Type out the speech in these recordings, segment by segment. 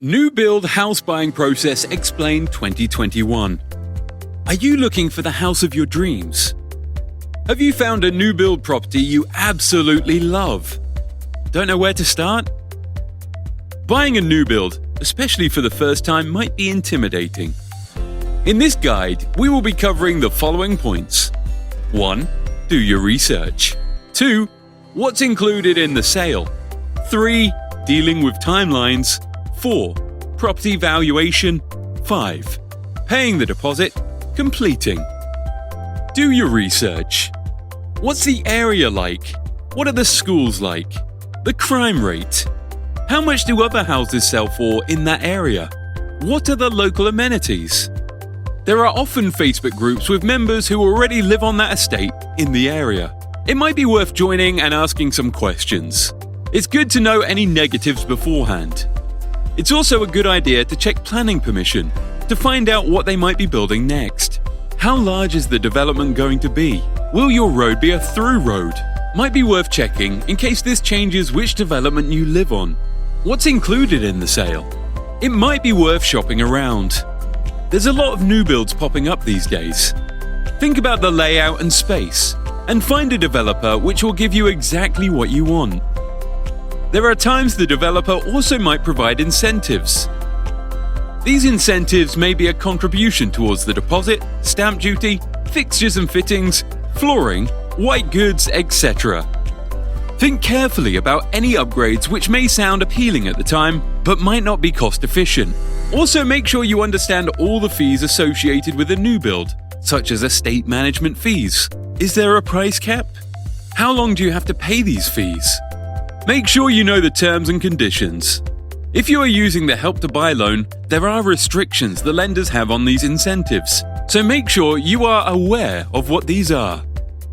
New Build House Buying Process Explained 2021. Are you looking for the house of your dreams? Have you found a new build property you absolutely love? Don't know where to start? Buying a new build, especially for the first time, might be intimidating. In this guide, we will be covering the following points. 1. Do your research. 2. What's included in the sale. 3. Dealing with timelines. 4. Property valuation. 5. Paying the deposit. Completing. Do your research. What's the area like? What are the schools like? The crime rate? How much do other houses sell for in that area? What are the local amenities? There are often Facebook groups with members who already live on that estate in the area. It might be worth joining and asking some questions. It's good to know any negatives beforehand. It's also a good idea to check planning permission to find out what they might be building next. How large is the development going to be? Will your road be a through road? Might be worth checking in case this changes which development you live on. What's included in the sale? It might be worth shopping around. There's a lot of new builds popping up these days. Think about the layout and space, and find a developer which will give you exactly what you want. There are times the developer also might provide incentives. These incentives may be a contribution towards the deposit, stamp duty, fixtures and fittings, flooring, white goods, etc. Think carefully about any upgrades which may sound appealing at the time, but might not be cost efficient. Also make sure you understand all the fees associated with a new build, such as estate management fees. Is there a price cap? How long do you have to pay these fees? Make sure you know the terms and conditions. If you are using the Help to Buy loan, there are restrictions the lenders have on these incentives, so make sure you are aware of what these are.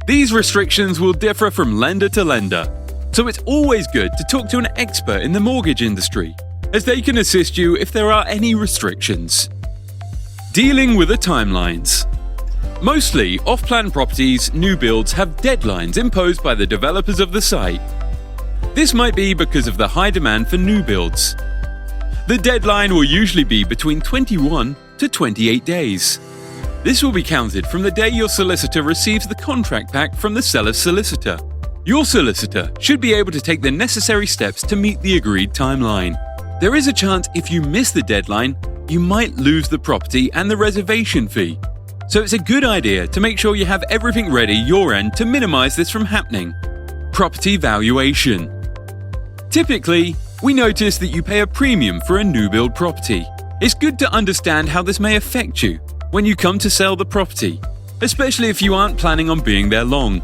These restrictions will differ from lender to lender, so it's always good to talk to an expert in the mortgage industry, as they can assist you if there are any restrictions. Dealing with the timelines. Mostly, off-plan properties, new builds have deadlines imposed by the developers of the site. This might be because of the high demand for new builds. The deadline will usually be between 21 to 28 days. This will be counted from the day your solicitor receives the contract pack from the seller's solicitor. Your solicitor should be able to take the necessary steps to meet the agreed timeline. There is a chance if you miss the deadline, you might lose the property and the reservation fee. So it's a good idea to make sure you have everything ready your end to minimize this from happening. Property valuation. Typically, we notice that you pay a premium for a new build property. It's good to understand how this may affect you when you come to sell the property, especially if you aren't planning on being there long.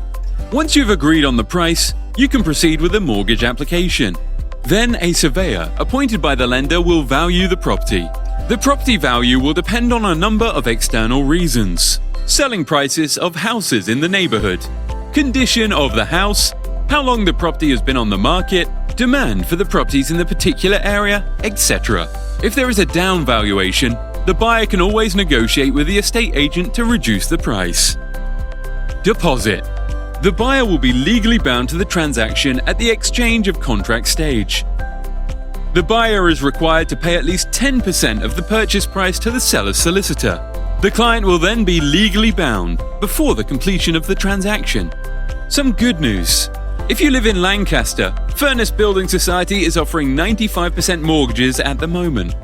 Once you've agreed on the price, you can proceed with a mortgage application. Then a surveyor appointed by the lender will value the property. The property value will depend on a number of external reasons: selling prices of houses in the neighborhood, condition of the house, how long the property has been on the market, demand for the properties in the particular area, etc. If there is a down valuation, the buyer can always negotiate with the estate agent to reduce the price. Deposit. The buyer will be legally bound to the transaction at the exchange of contract stage. The buyer is required to pay at least 10% of the purchase price to the seller's solicitor. The client will then be legally bound before the completion of the transaction. Some good news. If you live in Lancaster, Furnace Building Society is offering 95% mortgages at the moment.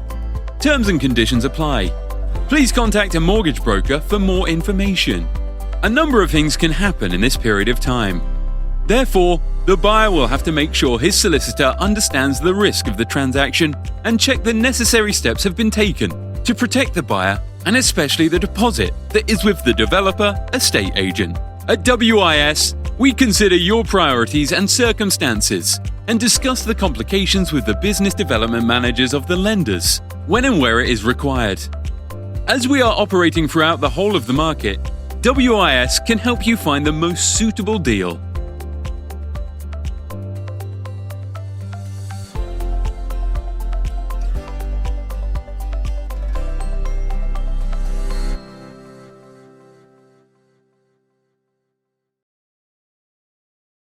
Terms and conditions apply. Please contact a mortgage broker for more information. A number of things can happen in this period of time. Therefore, the buyer will have to make sure his solicitor understands the risk of the transaction and check the necessary steps have been taken to protect the buyer and especially the deposit that is with the developer estate agent. At WIS, we consider your priorities and circumstances and discuss the complications with the business development managers of the lenders when and where it is required. As we are operating throughout the whole of the market, WIS can help you find the most suitable deal.